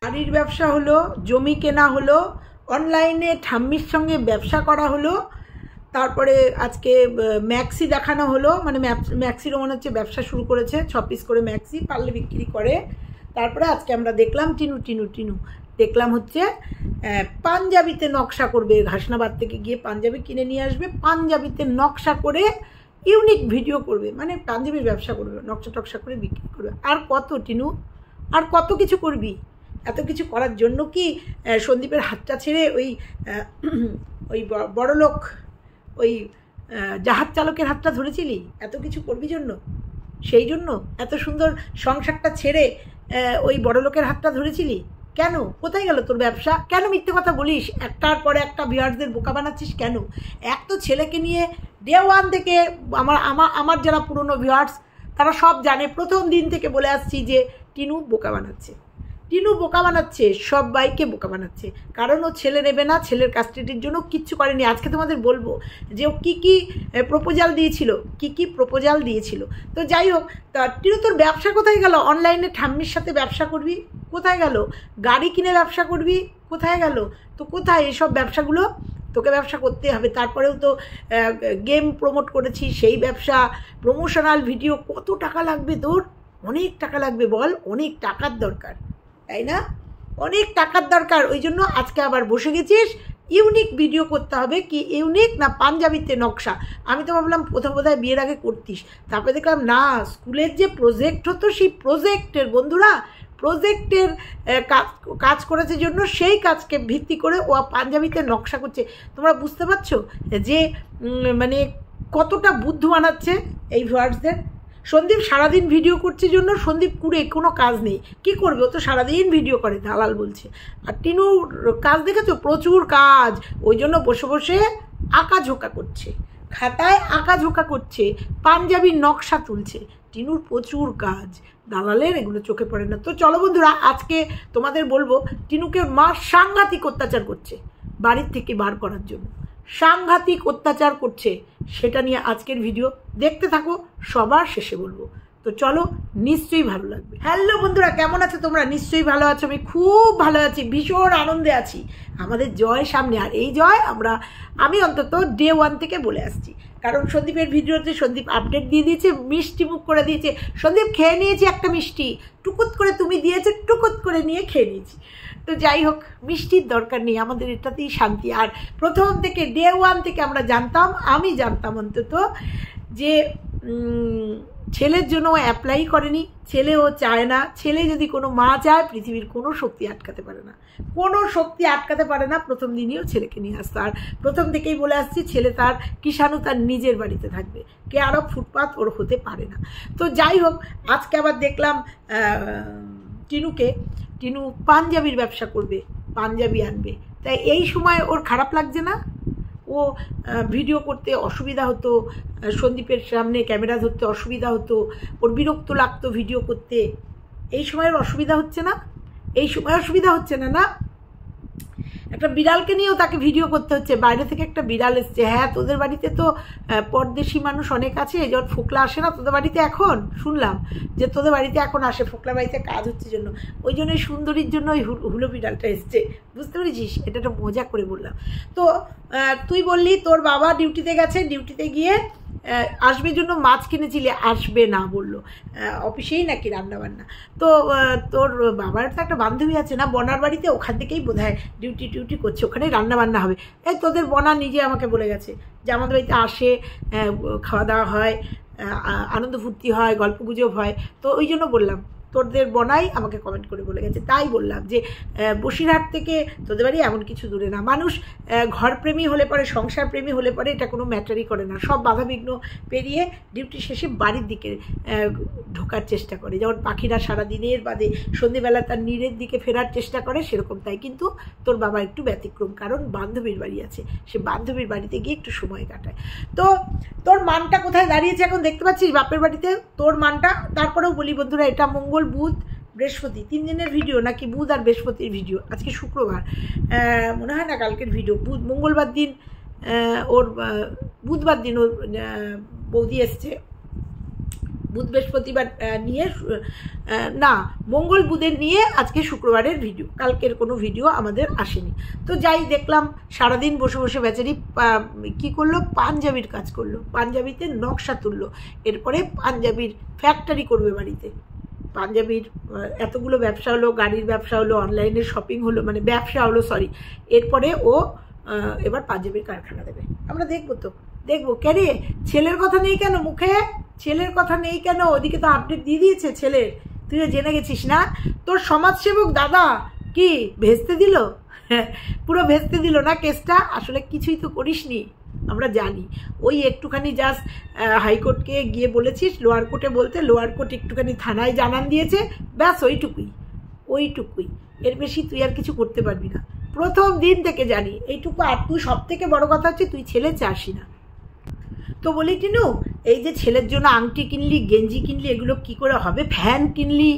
গাড়ির ব্যবসা হলো, জমি কেনা হলো, অনলাইনে ঠাম্মির সঙ্গে ব্যবসা করা হলো, তারপরে আজকে ম্যাক্সি দেখানো হলো, মানে ম্যাক্সিরও মনে হচ্ছে ব্যবসা শুরু করেছে, 6 পিস করে ম্যাক্সি পারলে বিক্রি করে। তারপরে আজকে আমরা দেখলাম টিনু দেখলাম হচ্ছে পাঞ্জাবিতে নকশা করবে, ঘাসনাবাদ থেকে গিয়ে পাঞ্জাবি কিনে নিয়ে আসবে, পাঞ্জাবিতে নকশা করে ইউনিক ভিডিও করবে, মানে পাঞ্জাবির ব্যবসা করবে, নকশা টকশা করে বিক্রি করবে। আর কত টিনু, আর কত কিছু করবি? এত কিছু করার জন্য কি সন্দীপের হাতটা ছেড়ে ওই বড়লোক ওই জাহাজ চালকের হাতটা ধরেছিলি? এত কিছু করবি জন্য? সেই জন্য এত সুন্দর সংসারটা ছেড়ে ওই বড়লোকের হাতটা ধরেছিলি? কেন? কোথায় গেল তোর ব্যবসা? কেন মিথ্যে কথা বলিস? একটার পরে একটা ভিউয়ার্সদের বোকা বানাচ্ছিস কেন? এক তো ছেলেকে নিয়ে ডে ওয়ান থেকে আমার যারা পুরনো ভিউয়ার্স তারা সব জানে, প্রথম দিন থেকে বলে আসছি যে টিনু বোকা বানাচ্ছে, টিনু বোকা বানাচ্ছে, সবাইকে বোকা বানাচ্ছে। কারণ ও ছেলে নেবে না, ছেলের কাস্টাডির জন্য কিচ্ছু করেনি। আজকে তোমাদের বলবো যে ও কী প্রপোজাল দিয়েছিল, তো যাই হোক, তা টিনু তোর ব্যবসা কোথায় গেল? অনলাইনে ঠাম্মির সাথে ব্যবসা করবি, কোথায় গেল? গাড়ি কিনে ব্যবসা করবি, কোথায় গেল? তো কোথায় এসব ব্যবসাগুলো? তোকে ব্যবসা করতে হবে। তারপরেও তো গেম প্রমোট করেছি, সেই ব্যবসা, প্রমোশনাল ভিডিও, কত টাকা লাগবে তোর? অনেক টাকা লাগবে, বল, অনেক টাকার দরকার, তাই না? অনেক টাকার দরকার। ওই জন্য আজকে আবার বসে গেছিস, ইউনিক ভিডিও করতে হবে। কি ইউনিক? না পাঞ্জাবিতে নকশা। আমি তো ভাবলাম প্রথম বোধহয় বিয়ের আগে করতিস, তারপরে দেখলাম না, স্কুলের যে প্রজেক্ট হতো সেই প্রজেক্টের, বন্ধুরা প্রজেক্টের কাজ করেছে জন্য সেই কাজকে ভিত্তি করে ও পাঞ্জাবিতে নকশা করছে। তোমরা বুঝতে পারছো যে মানে কতটা বুদ্ধ বানাচ্ছে এই ভিউয়ার্সদের? সন্দীপ সারাদিন ভিডিও করছে জন্য সন্দীপ কুড়ে কোনো কাজ নেই, কি করবে? ও তো সারাদিন ভিডিও করে, দালাল বলছে। আর টিনুর কাজ দেখেছো? প্রচুর কাজ। ওই জন্য বসে বসে আঁকাঝোঁকা করছে, খাতায় আঁকাঝোঁকা করছে, পাঞ্জাবির নকশা তুলছে। টিনুর প্রচুর কাজ, দালালের এগুলো চোখে পড়ে না। তো চলো বন্ধুরা, আজকে তোমাদের বলবো টিনুকে মা সাংঘাতিক অত্যাচার করছে, বাড়ির থেকে বার করার জন্য সাংঘাতিক অত্যাচার করছে, সেটা নিয়ে আজকের ভিডিও দেখতে থাকো, সবার শেষে বলবো। তো চলো, নিশ্চয়ই ভালো লাগবে। হ্যালো বন্ধুরা, কেমন আছো তোমরা? নিশ্চয়ই ভালো আছো, আমি খুব ভালো আছি, ভীষণ আনন্দে আছি। আমাদের জয় সামনে, আর এই জয় আমি অন্তত ডে ওয়ান থেকে বলে আসছি। কারণ সন্দীপের ভিডিওতে সন্দীপ আপডেট দিয়ে দিয়েছে, মিষ্টি মুখ করে দিয়েছে। সন্দীপ খেয়ে নিয়েছি একটা মিষ্টি, টুকুত করে তুমি দিয়েছে, টুকুত করে নিয়ে খেয়ে নিয়েছি। তো যাই হোক, মিষ্টির দরকার নেই, আমাদের এটাতেই শান্তি। আর প্রথম থেকে ডে ওয়ান থেকে আমি জানতাম অন্তত যে ছেলের জন্য ও অ্যাপ্লাই করেনি, ছেলে ও চায় না। ছেলে যদি কোনো মা চায়, পৃথিবীর কোনো শক্তি আটকাতে পারে না, কোনো শক্তি আটকাতে পারে না। প্রথম দিনই ও ছেলেকে নিয়ে আসতো। আর প্রথম থেকেই বলে আসছি, ছেলে তার কিষাণু তার নিজের বাড়িতে থাকবে, কে আরও ফুটপাত ওর হতে পারে না। তো যাই হোক, আজকে আবার দেখলাম টিনু পাঞ্জাবির ব্যবসা করবে, পাঞ্জাবি আনবে। তাই এই সময় ওর খারাপ লাগছে না? ও ভিডিও করতে অসুবিধা হতো, সন্দীপের সামনে ক্যামেরা ধরতে অসুবিধা হতো, ওর বিরক্ত লাগতো ভিডিও করতে। এই সময় ওর অসুবিধা হচ্ছে না? এই সময় অসুবিধা হচ্ছে না? না, একটা বিড়ালকে নিয়েও তাকে ভিডিও করতে হচ্ছে, বাইরে থেকে একটা বিড়াল এসছে। হ্যাঁ, তোদের বাড়িতে তো পরদেশি মানুষ অনেক আছে, যখন ফোকলা আসে না তোদের বাড়িতে, এখন শুনলাম যে তোদের বাড়িতে এখন আসে, ফোকলা বাড়িতে কাজ হচ্ছে জন্য, ওই জন্য সুন্দরীর জন্য ওই হুলো বিড়ালটা এসছে, বুঝতে পেরেছিস? এটা একটা মজা করে বললাম। তো তুই বললি তোর বাবা ডিউটিতে গেছে, ডিউটিতে গিয়ে আসবে জন্য মাছ কিনেছিলি, আসবে না বললো, অফিসেই নাকি রান্নাবান্না। তো তোর বাবার তো একটা বান্ধবী আছে না বনার বাড়িতে, ওখান থেকেই বোধ হয় ডিউটি করছে, ওখানেই রান্নাবান্না হবে। এই তোদের বনা নিজে আমাকে বলে গেছে যে আমাদের বাড়িতে আসে, খাওয়া দাওয়া হয়, আনন্দ ফুর্তি হয়, গল্প গুজব হয়। তো ওই জন্য বললাম, তোদের বনাই আমাকে কমেন্ট করে বলে গেছে, তাই বললাম যে বসিরহাট থেকে তোদের বাড়ি এমন কিছু দূরে না। মানুষ ঘরপ্রেমী হলে পরে, সংসার প্রেমী হলে পরে এটা কোনো ম্যাটারই করে না, সব বাধাবিঘ্ন পেরিয়ে ডিউটি শেষে বাড়ির দিকে ঢোকার চেষ্টা করে, যেমন পাখিরা সারাদিনের বাদে সন্ধেবেলা তার নীড়ের দিকে ফেরার চেষ্টা করে, সেরকম তাই। কিন্তু তোর বাবা একটু ব্যতিক্রম, কারণ বান্ধবীর বাড়ি আছে, সে বান্ধবীর বাড়িতে গিয়ে একটু সময় কাটায়। তো তোর মানটা কোথায় দাঁড়িয়েছে এখন দেখতে পাচ্ছিস, বাপের বাড়িতে তোর মানটা। তারপরেও বলি বন্ধুরা, এটা মঙ্গল, বুধ, বৃহস্পতি, 3 দিনের ভিডিও, নাকি বুধ আর বৃহস্পতির ভিডিও। আজকে শুক্রবার, মনে হয় না কালকের ভিডিও। মঙ্গলবার দিন ওর, বুধবার দিন ওর বৌদি এসছে, বুধ বৃহস্পতিবার নিয়ে না, মঙ্গল বুধের নিয়ে আজকে শুক্রবারের ভিডিও, কালকের কোনো ভিডিও আমাদের আসেনি। তো যাই দেখলাম সারাদিন বসে বসে বেচারি কী করলো, পাঞ্জাবির কাজ করলো, পাঞ্জাবিতে নকশা তুললো, এরপরে পাঞ্জাবির ফ্যাক্টরি করবে বাড়িতে। পাঞ্জাবির এতগুলো ব্যবসা হলো, গাড়ির ব্যবসা হলো, অনলাইনে শপিং হলো, মানে ব্যবসা হলো সরি, এরপরে ও এবার পাঞ্জাবির কারখানা দেবে। আমরা দেখবো তো, দেখবো। কে রে, ছেলের কথা নেই কেন মুখে, ছেলের কথা নেই কেন? ওদিকে তো আপডেট দিয়ে দিয়েছে ছেলের, তুই জেনে গেছিস না? তোর সমাজসেবক দাদা কি ভেস্তে দিল? পুরো ভেস্তে দিল না কেসটা? আসলে কিছুই তো করিসনি, আমরা জানি। ওই একটুখানি জাস্ট হাইকোর্টকে গিয়ে বলেছিস, লোয়ার কোর্টে বলতে, লোয়ার কোর্ট একটুখানি থানায় জানান দিয়েছে, ব্যাস ওইটুকুই। এর বেশি তুই আর কিছু করতে পারবি না, প্রথম দিন থেকে জানি এইটুকু। আর তুই সব থেকে বড় কথা হচ্ছে তুই ছেলে চাসি না। তো বলি টিনু, এই যে ছেলের জন্য আংটি কিনলি, গেঞ্জি কিনলি, এগুলো কি করে হবে? ফ্যান কিনলি,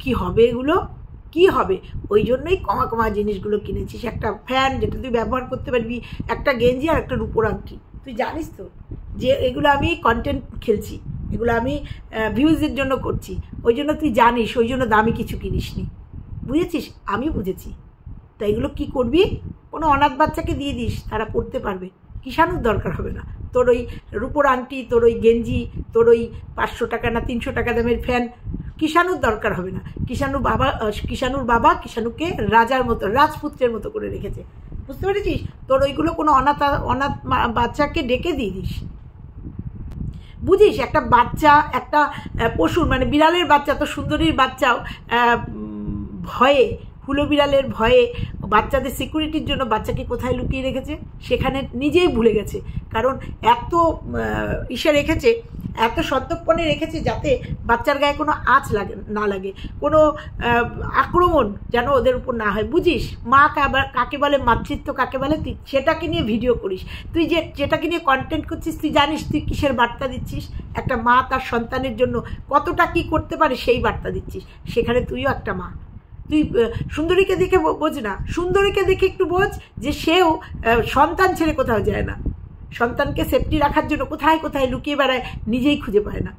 কি হবে এগুলো? কি হবে? ওই জন্যই কমা জিনিসগুলো কিনেছিস। একটা ফ্যান যেটা তুই ব্যবহার করতে পারবি, একটা গেঞ্জি আর একটা রূপোর আংটি। তুই জানিস তো যে এগুলো আমি কন্টেন্ট খেলছি, এগুলো আমি ভিউজের জন্য করছি, ওই জন্য তুই জানিস, ওই জন্য দামি কিছু কিনিসনি, বুঝেছিস? আমি বুঝেছি। তা এগুলো কী করবি? কোনো অনাথ বাচ্চাকে দিয়ে দিস, তারা পড়তে পারবে, কিষাণুর দরকার হবে না। তোর ওই রূপোর আংটি, তোর ওই গেঞ্জি, তোর ওই 500 টাকা না 300 টাকা দামের ফ্যান, কিষাণুর দরকার হবে না। কিষাণুর বাবা কিষাণুকে রাজার মতো, রাজপুত্রের মতো করে রেখেছে, বুঝতে পেরেছিস? তোর ওইগুলো কোনো অনাথ বাচ্চাকে ডেকে দিয়ে দিস, বুঝিস? একটা বাচ্চা, একটা পশুর, মানে বিড়ালের বাচ্চা, তো সুন্দরীর বাচ্চাও ভয়ে, হুলো বিড়ালের ভয়ে বাচ্চাদের সিকিউরিটির জন্য বাচ্চাকে কোথায় লুকিয়ে রেখেছে, সেখানে নিজেই ভুলে গেছে। কারণ এত রেখেছে, এত সন্তর্পণে রেখেছে যাতে বাচ্চার গায়ে কোনো আঁচ না লাগে, কোনো আক্রমণ যেন ওদের উপর না হয়, বুঝিস? মা কাকে বলে, মাতৃত্ব কাকে বলে, তুই সেটাকে নিয়ে ভিডিও করিস। তুই যেটাকে নিয়ে কন্টেন্ট করছিস, তুই জানিস তুই কিসের বার্তা দিচ্ছিস? একটা মা তার সন্তানের জন্য কতটা কী করতে পারে সেই বার্তা দিচ্ছিস। সেখানে তুইও একটা মা। তুই সুন্দরীকে দেখে বোঝ না, সুন্দরীকে দেখে একটু বোঝ যে সেও সন্তান ছেড়ে কোথাও যায় না, সন্তানকে সেফটি রাখার জন্য কোথায় কোথায় লুকিয়ে বেড়ায়, নিজেই খুঁজে পায় না,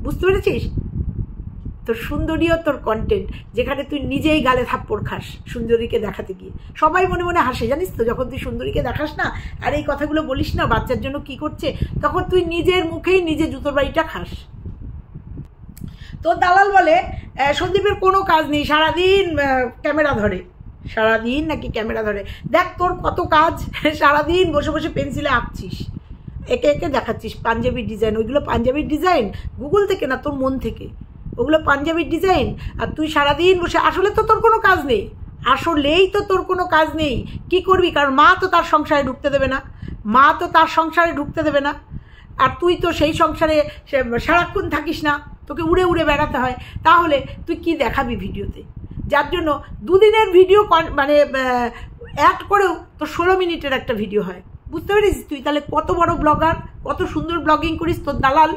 বুঝতে পেরেছিস? তোর সুন্দরীও তোর কন্টেন্ট, যেখানে তুই নিজেই গালে থাপ্পড় খাস সুন্দরীকে দেখাতে গিয়ে। সবাই মনে মনে হাসে, জানিস তো? যখন তুই সুন্দরীকে দেখাস না আর এই কথাগুলো বলিস না বাচ্চার জন্য কি করছে, তখন তুই নিজের মুখেই নিজে জুতোর বাড়িটা খাস। তো দালাল বলে সন্দীপের কোনো কাজ নেই, সারাদিন ক্যামেরা ধরে, সারাদিন নাকি ক্যামেরা ধরে। দেখ তোর কত কাজ, সারাদিন বসে বসে পেন্সিলে আঁকছিস, একে একে দেখাচ্ছিস পাঞ্জাবির ডিজাইন। ওইগুলো পাঞ্জাবির ডিজাইন গুগল থেকে না, তোর মন থেকে, ওগুলো পাঞ্জাবির ডিজাইন। আর তুই সারাদিন বসে, আসলে তো তোর কোনো কাজ নেই, আসলেই তো তোর কোনো কাজ নেই। কি করবি? কারণ মা তো তার সংসারে ঢুকতে দেবে না, মা তো তার সংসারে ঢুকতে দেবে না। আর তুই তো সেই সংসারে সারাক্ষণ থাকিস না, তোকে উড়ে উড়ে বেড়াতে হয়। তাহলে তুই কি দেখাবি ভিডিওতে? যার জন্য দুদিনের ভিডিও মানে অ্যাড করেও তো 16 মিনিটের একটা ভিডিও হয়, বুঝতে পেরেছিস? তুই তাহলে কত বড় ব্লগার, কত সুন্দর ব্লগিং করিস। তোর দালাল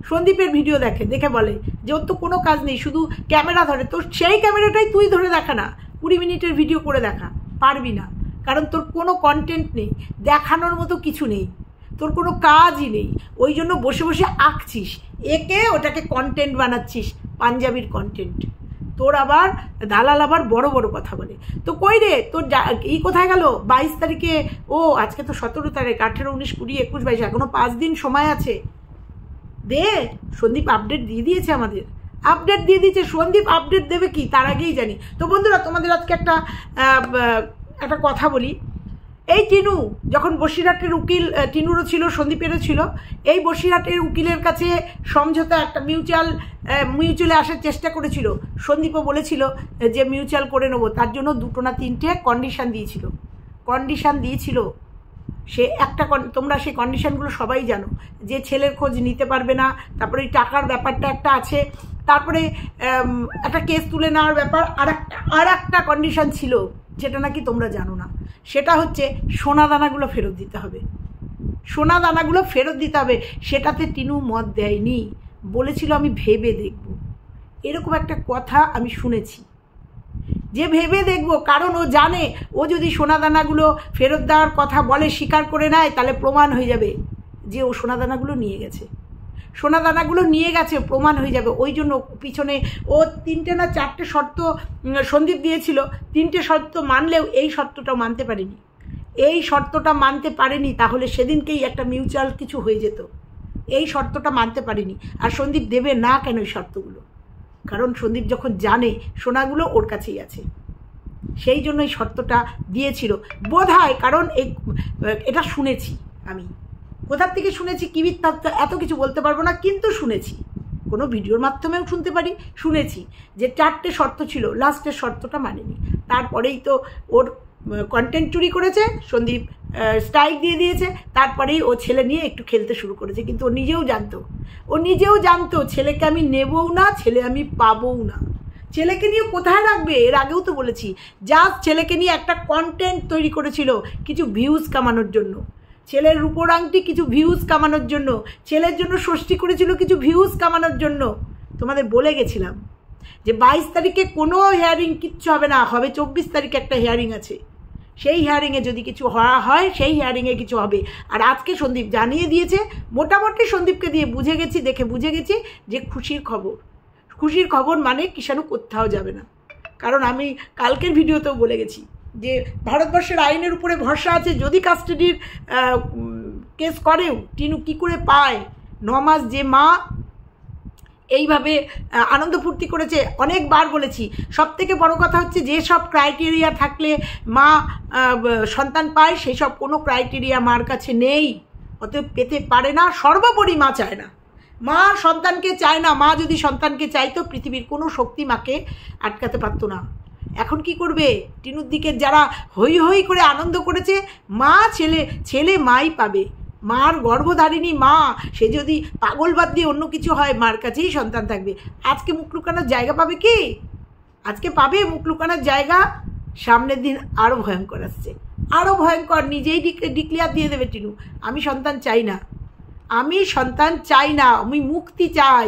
সন্দীপের ভিডিও দেখে বলে যে ওর তো কোনো কাজ নেই, শুধু ক্যামেরা ধরে। তো সেই ক্যামেরাটাই তুই ধরে দেখা না, 20 মিনিটের ভিডিও করে দেখা পারবি না, কারণ তোর কোনো কন্টেন্ট নেই, দেখানোর মতো কিছু নেই, তোর কোনো কাজই নেই। ওই জন্য বসে বসে আঁকছিস, একে ওটাকে কন্টেন্ট বানাচ্ছিস, পাঞ্জাবির কন্টেন্ট। তোর আবার দালাল আবার বড় বড় কথা বলে। তো কই রে তোর কোথায় গেল? 22 তারিখে, ও আজকে তো 17 তারিখ, 18, 19, 20, 21, 22, এখনো 5 দিন সময় আছে। দে, সন্দীপ আপডেট দিয়ে দিয়েছে আমাদের, আপডেট দিয়ে দিয়েছে। সন্দীপ আপডেট দেবে কি তার আগেই জানি। তো বন্ধুরা, তোমাদের আজকে একটা কথা বলি। এই টিনু যখন বসিরহাটের উকিল, টিনুরও ছিল, সন্দীপেরও ছিল, এই বসিরহাটের উকিলের কাছে সমঝোতা একটা মিউচুয়ালে আসার চেষ্টা করেছিল। সন্দীপও বলেছিল যে মিউচুয়াল করে নেবো, তার জন্য 2 না 3টে কন্ডিশান দিয়েছিল। সে একটা, তোমরা সেই কন্ডিশানগুলো সবাই জানো, যে ছেলের খোঁজ নিতে পারবে না, তারপরে এই টাকার ব্যাপারটা একটা আছে, তারপরে একটা কেস তুলে নেওয়ার ব্যাপার, আর একটা কন্ডিশান ছিল যেটা নাকি তোমরা জানো না। সেটা হচ্ছে সোনা দানাগুলো ফেরত দিতে হবে, সোনা দানাগুলো ফেরত দিতে হবে। সেটাতে টিনু মত দেয়নি, বলেছিল আমি ভেবে দেখব। এরকম একটা কথা আমি শুনেছি যে ভেবে দেখব, কারণ ও জানে ও যদি সোনা দানাগুলো ফেরত দেওয়ার কথা বলে, স্বীকার করে নেয়, তাহলে প্রমাণ হয়ে যাবে যে ও সোনা দানাগুলো নিয়ে গেছে। সোনাদানাগুলো নিয়ে গেছে, প্রমাণ হয়ে যাবে। ওই জন্য পিছনে ও 3টে না 4টে শর্ত সন্দীপ দিয়েছিল, 3টে শর্ত মানলেও এই শর্তটা মানতে পারেনি। এই শর্তটা মানতে পারেনি, তাহলে সেদিনকেই একটা মিউচুয়াল কিছু হয়ে যেত। এই শর্তটা মানতে পারেনি। আর সন্দীপ দেবে না কেন এই শর্তগুলো? কারণ সন্দীপ যখন জানে সোনাগুলো ওর কাছেই আছে, সেই জন্য এই শর্তটা দিয়েছিল বোধহয়। কারণ এটা শুনেছি আমি, কোথার থেকে শুনেছি কি বৃত্তান্ত এত কিছু বলতে পারবো না, কিন্তু শুনেছি, কোনো ভিডিওর মাধ্যমেও শুনতে পারি, শুনেছি যে 4টে শর্ত ছিল, লাস্টের শর্তটা মানেনি। তারপরেই তো ওর কন্টেন্ট চুরি করেছে, সন্দীপ স্ট্রাইক দিয়ে দিয়েছে, তারপরেই ও ছেলে নিয়ে একটু খেলতে শুরু করেছে। কিন্তু ও নিজেও জানতো ছেলেকে আমি নেবও না, ছেলে আমি পাবও না। ছেলেকে নিয়ে কোথায় রাখবে? এর আগেও তো বলেছি, জাস্ট ছেলেকে নিয়ে একটা কন্টেন্ট তৈরি করেছিল কিছু ভিউজ কামানোর জন্য, ছেলের রূপোর আংটি কিছু ভিউজ কামানোর জন্য, ছেলের জন্য ষষ্ঠী করেছিল কিছু ভিউজ কামানোর জন্য। তোমাদের বলে গেছিলাম যে 22 তারিখে কোনো হিয়ারিং কিচ্ছু হবে না, হবে 24 তারিখে একটা হিয়ারিং আছে, সেই হিয়ারিংয়ে যদি কিছু হয় সেই হিয়ারিংয়ে কিছু হবে। আর আজকে সন্দীপ জানিয়ে দিয়েছে, মোটামুটি সন্দীপকে দিয়ে বুঝে গেছি যে খুশির খবর মানে কিষাণু কোথাও যাবে না। কারণ আমি কালকের ভিডিওতেও বলে গেছি যে ভারতবর্ষের আইনের উপরে ভরসা আছে, যদি কাস্টাডির কেস করেও টিনু কী করে পায়? 9 মাস যে মা এইভাবে আনন্দ ফুর্তি করেছে, অনেকবার বলেছি। সবথেকে বড় কথা হচ্ছে যে সব ক্রাইটেরিয়া থাকলে মা সন্তান পায়, সেই সব কোনো ক্রাইটেরিয়া মার কাছে নেই, অতএব পেতে পারে না। সর্বোপরি মা চায় না, মা সন্তানকে চায় না। মা যদি সন্তানকে চাইতো পৃথিবীর কোনো শক্তি মাকে আটকাতে পারতো না। এখন কি করবে? টিনুর দিকে যারা হই হই করে আনন্দ করেছে, মা ছেলে মাই পাবে। মার গর্ভধারিণী মা, সে যদি পাগল বাদ দিয়ে অন্য কিছু হয়, মার কাছেই সন্তান থাকবে। আজকে মুখ লুকানোর জায়গা পাবে কি? আজকে পাবে মুখ লুকানোর জায়গা? সামনের দিন আরও ভয়ঙ্কর আসছে, আরও ভয়ঙ্কর। নিজেই ডিক্লেয়ার দিয়ে দেবে টিনু, আমি সন্তান চাই না, আমি মুক্তি চাই,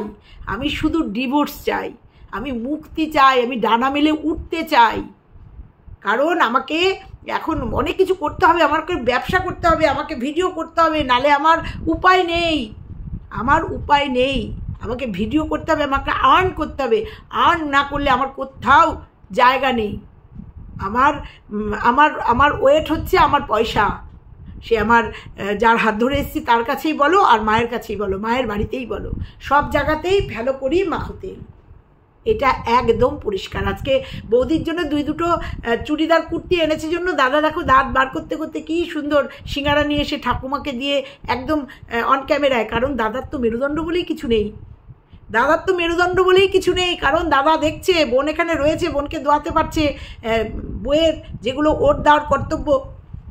আমি শুধু ডিভোর্স চাই, আমি মুক্তি চাই, আমি ডানা মেলে উঠতে চাই। কারণ আমাকে এখন অনেক কিছু করতে হবে, আমাকে ব্যবসা করতে হবে, আমাকে ভিডিও করতে হবে, নালে আমার উপায় নেই, আমাকে ভিডিও করতে হবে, আমাকে আর্ন করতে হবে। আর্ন না করলে আমার কোথাও জায়গা নেই। আমার ওয়েট হচ্ছে আমার পয়সা। সে আমার যার হাত ধরে এসেছি তার কাছেই বলো, আর মায়ের কাছেই বলো, মায়ের বাড়িতেই বলো, সব জায়গাতেই ফেলো করি মাখতে। এটা একদম পরিষ্কার। আজকে বৌদির জন্য 2-2 চুড়িদার কুর্তি এনেছে জন্য দাদা দেখো দাঁত বার করতে করতে কী সুন্দর সিঙ্গারা নিয়ে এসে ঠাকুমাকে দিয়ে একদম অন ক্যামেরায়। কারণ দাদার তো মেরুদণ্ড বলেই কিছু নেই, কারণ দাদা দেখছে বোন এখানে রয়েছে, বোনকে দোয়াতে পারছে, বইয়ের যেগুলো ওর দেওয়ার কর্তব্য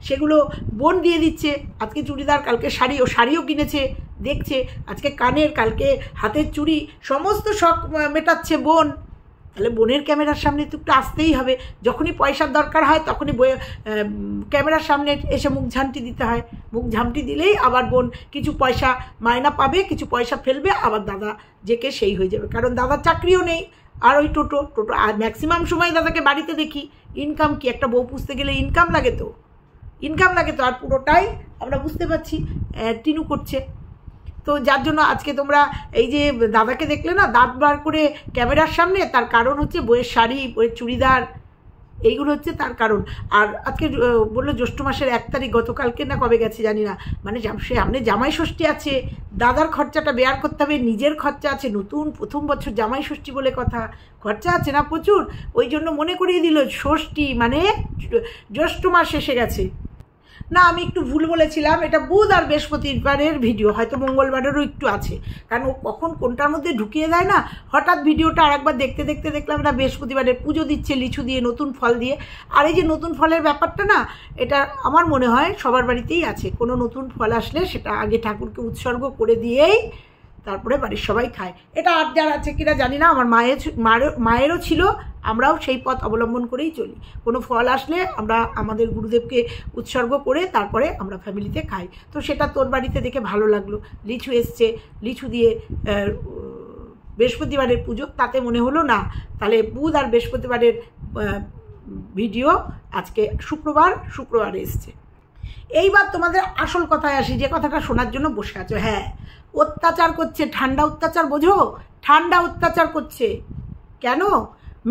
সেগুলো বোন দিয়ে দিচ্ছে। আজকে চুড়িদার, কালকে শাড়ি, ও শাড়িও কিনেছে, দেখছে। আজকে কানের, কালকে হাতের চুড়ি, সমস্ত শখ মেটাচ্ছে বোন। তাহলে বোনের ক্যামেরার সামনে তো একটু আসতেই হবে। যখনই পয়সার দরকার হয় তখনই ক্যামেরার সামনে এসে মুখ ঝামটি দিতে হয়। মুখ ঝামটি দিলেই আবার বোন কিছু পয়সা মায়না পাবে, কিছু পয়সা ফেলবে, আবার দাদা যেকে সেই হয়ে যাবে। কারণ দাদার চাকরিও নেই, আর ওই টোটো আর ম্যাক্সিমাম সময় দাদাকে বাড়িতে দেখি। ইনকাম কি? একটা বউ পুষতে গেলে ইনকাম লাগে তো, আর পুরোটাই আমরা বুঝতে পারছি টিনু করছে। তো যার জন্য আজকে তোমরা এই যে দাদাকে দেখলে না দাঁত বার করে ক্যামেরার সামনে, তার কারণ হচ্ছে বইয়ের শাড়ি, বইয়ের চুড়িদার, এইগুলো হচ্ছে তার কারণ। আর আজকে বললো জ্যৈষ্ঠ মাসের 1 তারিখ, গতকালকে না কবে গেছে জানি না, মানে সামনে জামাই ষষ্ঠী আছে, দাদার খরচাটা বেয়ার করতে হবে, নিজের খরচা আছে, নতুন প্রথম বছর জামাই ষষ্ঠী বলে কথা, খরচা আছে না প্রচুর। ওই জন্য মনে করিয়ে দিল ষষ্ঠী মানে জ্যৈষ্ঠ মাস এসে গেছে। না, আমি একটু ভুল বলেছিলাম, এটা বুধ আর বৃহস্পতিবারের ভিডিও, হয়তো মঙ্গলবারেরও একটু আছে, কারণ ও কখন কোনটার মধ্যে ঢুকিয়ে দেয় না। হঠাৎ ভিডিওটা আরেকবার দেখতে দেখলাম এটা বৃহস্পতিবারের, পুজো দিচ্ছে লিচু দিয়ে, নতুন ফল দিয়ে। আর এই যে নতুন ফলের ব্যাপারটা না, এটা আমার মনে হয় সবার বাড়িতেই আছে। কোনো নতুন ফল আসলে সেটা আগে ঠাকুরকে উৎসর্গ করে দিয়েই তারপরে বাড়ির সবাই খায়। এটা আর যার আছে কিনা জানি না, আমার মায়েরও ছিল, আমরাও সেই পথ অবলম্বন করেই চলি। কোনো ফল আসলে আমরা আমাদের গুরুদেবকে উৎসর্গ করে তারপরে আমরা ফ্যামিলিতে খাই। তো সেটা তোর বাড়িতে দেখে ভালো লাগলো, লিচু এসছে, লিচু দিয়ে বৃহস্পতিবারের পুজো, তাতে মনে হলো না তাহলে বুধ আর বৃহস্পতিবারের ভিডিও আজকে শুক্রবার এসছে। এইবার তোমাদের আসল কথায় আসি, যে কথাটা শোনার জন্য বসে আছো। হ্যাঁ, অত্যাচার করছে, ঠান্ডা অত্যাচার বোঝো, ঠান্ডা অত্যাচার করছে। কেন?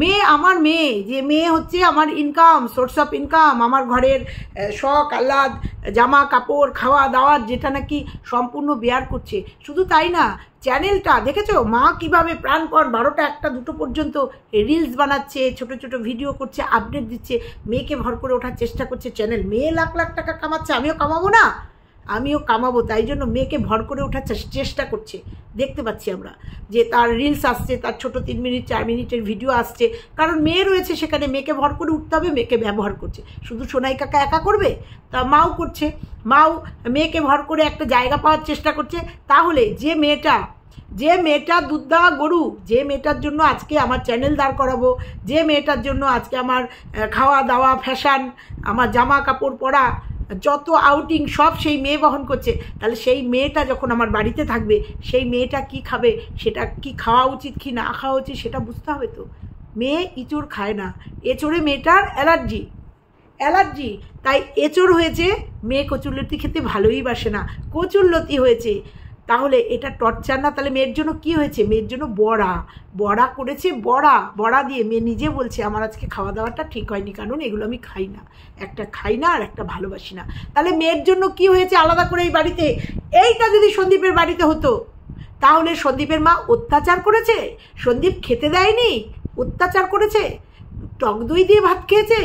মেয়ে, আমার মেয়ে, যে মেয়ে হচ্ছে আমার ইনকাম, সোর্স অফ ইনকাম, আমার ঘরের শখ আহ্লাদ, জামা কাপড়, খাওয়া দাওয়া, যেটা নাকি সম্পূর্ণ বেয়ার করছে। শুধু তাই না, চ্যানেলটা দেখেছো মা কিভাবে প্রাণপণ 12টা 1টা 2টো পর্যন্ত রিলস বানাচ্ছে, ছোট ছোট ভিডিও করছে, আপডেট দিচ্ছে, মেয়েকে ভর করে ওঠার চেষ্টা করছে চ্যানেল। মেয়ে লাখ লাখ টাকা কামাচ্ছে, আমিও কামাবো না? আমিও কামাবো, তাই জন্য মেয়েকে ভর করে ওঠার চেষ্টা করছে। দেখতে পাচ্ছি আমরা যে তার রিলস আসছে, তার ছোট 3 মিনিট 4 মিনিটের ভিডিও আসছে, কারণ মেয়ে রয়েছে সেখানে, মেয়েকে ভর করে উঠতে হবে, মেয়েকে ব্যবহার করছে। শুধু সোনাই কাকা একা করবে? তা মাও করছে, মাও মেয়েকে ভর করে একটা জায়গা পাওয়ার চেষ্টা করছে। তাহলে যে মেয়েটা দুধ দেওয়া গরু, যে মেয়েটার জন্য আজকে আমার চ্যানেল দাঁড় করাবো, যে মেয়েটার জন্য আজকে আমার খাওয়া দাওয়া, ফ্যাশন, আমার জামা কাপড় পরা, যত আউটিং সব সেই মেয়ে বহন করছে, তাহলে সেই মেয়েটা যখন আমার বাড়িতে থাকবে, সেই মেয়েটা কি খাবে, সেটা কি খাওয়া উচিত কি না খাওয়া উচিত সেটা বুঝতে হবে তো। মেয়ে ইঁচড় খায় না, এঁচড়ে মেয়েটার অ্যালার্জি, তাই এঁচড় হয়েছে, মেয়ে কচুরলতি খেতে ভালোই বাসে না, কচুরলতি হয়েছে। তাহলে এটা টর্চার না? তাহলে মেয়ের জন্য কি হয়েছে? মেয়ের জন্য বড়া করেছে, বড়া দিয়ে মেয়ে নিজে বলছে আমার আজকে খাওয়া দাওয়াটা ঠিক হয়নি, কারণ এগুলো আমি খাই না, একটা খাই না আর একটা ভালোবাসি না। তাহলে মেয়ের জন্য কি হয়েছে আলাদা করে এই বাড়িতে? এইটা যদি সন্দীপের বাড়িতে হতো, তাহলে সন্দীপের মা অত্যাচার করেছে, সন্দীপ খেতে দেয়নি, অত্যাচার করেছে, টক দই দিয়ে ভাত খেয়েছে,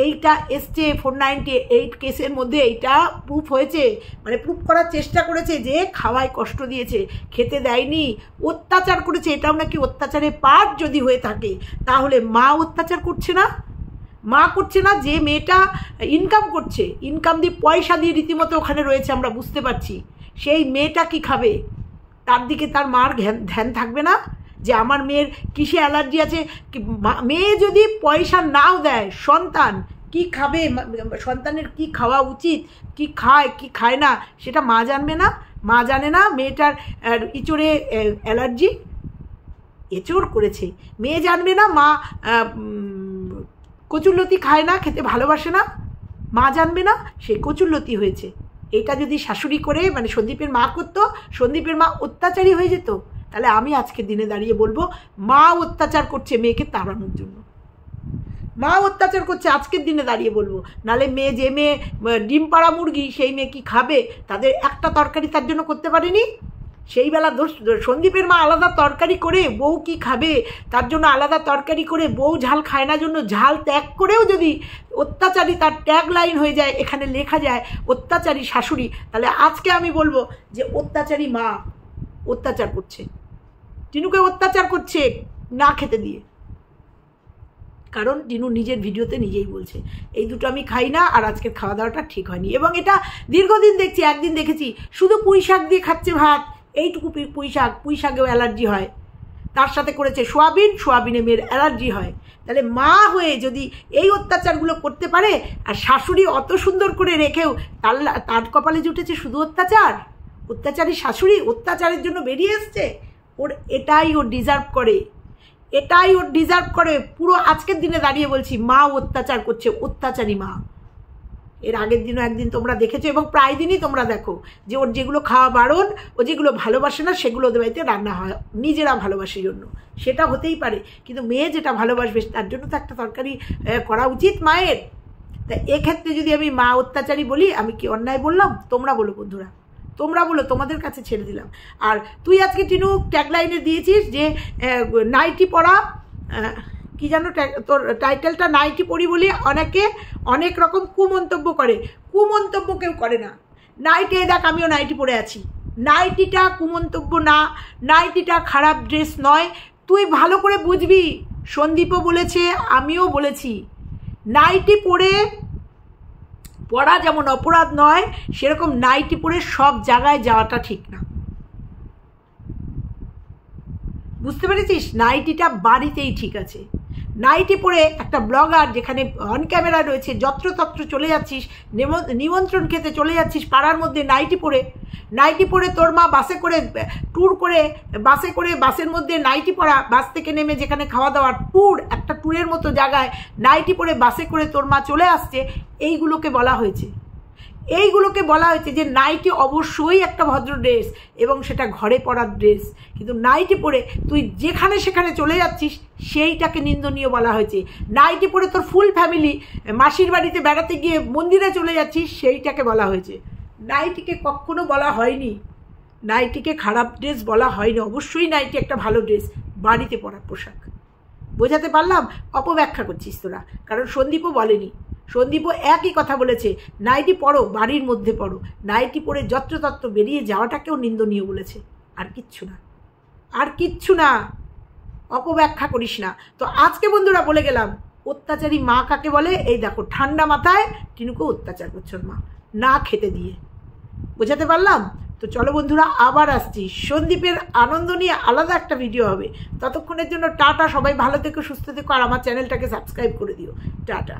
এইটা এসছে 498 কেসের মধ্যে, এইটা প্রুফ হয়েছে, মানে প্রুফ করার চেষ্টা করেছে যে খাওয়ায় কষ্ট দিয়েছে, খেতে দেয়নি, অত্যাচার করেছে। এটাও নাকি অত্যাচারের পার্ট যদি হয়ে থাকে, তাহলে মা অত্যাচার করছে না? মা করছে না? যে মেয়েটা ইনকাম করছে, ইনকাম দিয়ে পয়সা দিয়ে রীতিমতো ওখানে রয়েছে, আমরা বুঝতে পারছি, সেই মেয়েটা কি খাবে? তার দিকে তার মার ধ্যান থাকবে না যে আমার মেয়ের কিসে অ্যালার্জি আছে? মেয়ে যদি পয়সা নাও দেয়, সন্তান কি খাবে, সন্তানের কি খাওয়া উচিত, কি খায় কি খায় না, সেটা মা জানবে না? মা জানে না মেয়েটার ইঁচড়ে অ্যালার্জি, এঁচড় করেছে, মেয়ে জানবে না মা কচুরলতি খায় না, খেতে ভালোবাসে না, মা জানবে না সে কচুরলতি হয়েছে। এটা যদি শাশুড়ি করে, মানে সন্দীপের মা করতো, সন্দীপের মা অত্যাচারী হয়ে যেত। তাহলে আমি আজকের দিনে দাঁড়িয়ে বলবো মা অত্যাচার করছে মেয়েকে তাড়ানোর জন্য, মা অত্যাচার করছে আজকের দিনে দাঁড়িয়ে বলবো। নালে মেয়ে, যে মেয়ে ডিম পাড়া মুরগি, সেই মেয়ে কি খাবে? তাদের একটা তরকারি তার জন্য করতে পারেনি, সেই বেলা দোষ সন্দীপের মা আলাদা তরকারি করে, বউ কি খাবে তার জন্য আলাদা তরকারি করে, বউ ঝাল খায় না জন্য ঝাল ত্যাগ করেও যদি অত্যাচারী তার ট্যাগ লাইন হয়ে যায়, এখানে লেখা যায় অত্যাচারী শাশুড়ি, তাহলে আজকে আমি বলবো যে অত্যাচারী মা অত্যাচার করছে, টিনুকে অত্যাচার করছে না খেতে দিয়ে। কারণ টিনু নিজের ভিডিওতে নিজেই বলছে এই দুটো আমি খাই না, আর আজকের খাওয়া দাওয়াটা ঠিক হয়নি। এবং এটা দীর্ঘদিন দেখছি, একদিন দেখেছি শুধু পুঁই শাক দিয়ে খাচ্ছে ভাত, এইটুকু পুঁই শাকেও অ্যালার্জি হয়, তার সাথে করেছে সোয়াবিনে মেয়ের অ্যালার্জি হয়। তাহলে মা হয়ে যদি এই অত্যাচারগুলো করতে পারে, আর শাশুড়ি অত সুন্দর করে রেখেও তার কপালে জুটেছে শুধু অত্যাচারী শাশুড়ি, অত্যাচারের জন্য বেরিয়ে এসছে, এটাই ও ডিজার্ভ করে। পুরো আজকের দিনে দাঁড়িয়ে বলছি মা অত্যাচার করছে, অত্যাচারী মা। এর আগের দিনও একদিন তোমরা দেখেছো, এবং প্রায় দিনই তোমরা দেখো যে ওর যেগুলো খাওয়া বারণ, ও যেগুলো ভালোবাসে না, সেগুলো ওদের বাড়িতে রান্না হয় নিজেরা ভালোবাসে জন্য, সেটা হতেই পারে, কিন্তু মেয়ে যেটা ভালোবাসবে তার জন্য তো একটা তরকারি করা উচিত মায়ের। তা এক্ষেত্রে যদি আমি মা অত্যাচারী বলি, আমি কি অন্যায় বললাম? তোমরা বলো বন্ধুরা, তোমরা বলো, তোমাদের কাছে ছেড়ে দিলাম। আর তুই আজকে টিনু ট্যাগলাইনে দিয়েছিস যে নাইটি পরা, কি জানো তোর টাইটেলটা, নাইটি পরি বলি অনেকে অনেক রকম কুমন্তব্য করে। কুমন্তব্য কেউ করে না। নাইটি, দেখ আমিও নাইটি পরে আছি, নাইটিটা কুমন্তব্য না, নাইটিটা খারাপ ড্রেস নয়। তুই ভালো করে বুঝবি, সন্দীপও বলেছে, আমিও বলেছি, নাইটি পরা যেমন অপরাধ নয়, সেরকম নাইটি পরে সব জায়গায় যাওয়াটা ঠিক না। বুঝতে পেরেছিস? নাইটিটা বাড়িতেই ঠিক আছে। নাইটি পরে একটা ব্লগার, যেখানে অন ক্যামেরা রয়েছে, যত্রতত্র চলে যাচ্ছিস, নিমন্ত্রণ খেতে চলে যাচ্ছিস পাড়ার মধ্যে নাইটি পরে তোর মা বাসে করে ট্যুর করে, বাসের মধ্যে নাইটি পরা, বাস থেকে নেমে যেখানে খাওয়া দাওয়ার একটা ট্যুরের মতো জায়গায় নাইটি পরে বাসে করে তোর মা চলে আসছে, এইগুলোকে বলা হয়েছে। এইগুলোকে বলা হয়েছে যে নাইটি অবশ্যই একটা ভদ্র ড্রেস এবং সেটা ঘরে পরার ড্রেস, কিন্তু নাইটি পরে তুই যেখানে সেখানে চলে যাচ্ছিস সেইটাকে নিন্দনীয় বলা হয়েছে। নাইটি পরে তোর ফুল ফ্যামিলি মাসির বাড়িতে বেড়াতে গিয়ে মন্দিরে চলে যাচ্ছিস সেইটাকে বলা হয়েছে। নাইটিকে কখনো বলা হয়নি, নাইটিকে খারাপ ড্রেস বলা হয়নি। অবশ্যই নাইটি একটা ভালো ড্রেস, বাড়িতে পরার পোশাক। বোঝাতে পারলাম? অপব্যাখ্যা করছিস তোরা, কারণ সন্দীপও বলেনি। সন্দীপও একই কথা বলেছে, নাইটি পরো, বাড়ির মধ্যে পরো। নাইটি পরে যত্রতত্র বেরিয়ে যাওয়াটাকেও নিন্দনীয় বলেছে, আর কিচ্ছু না, আর কিচ্ছু না। অপব্যাখ্যা করিস না। তো আজকে বন্ধুরা বলে গেলাম অত্যাচারী মা কাকে বলে। এই দেখো ঠান্ডা মাথায় টিনুকে অত্যাচার করছেন মা, না খেতে দিয়ে। বোঝাতে পারলাম? তো চলো বন্ধুরা, আবার আসছি। সন্দীপের আনন্দ নিয়ে আলাদা একটা ভিডিও হবে। ততক্ষণের জন্য টাটা। সবাই ভালো থেকো, সুস্থ থেকো, আর আমার চ্যানেলটাকে সাবস্ক্রাইব করে দিও। টাটা।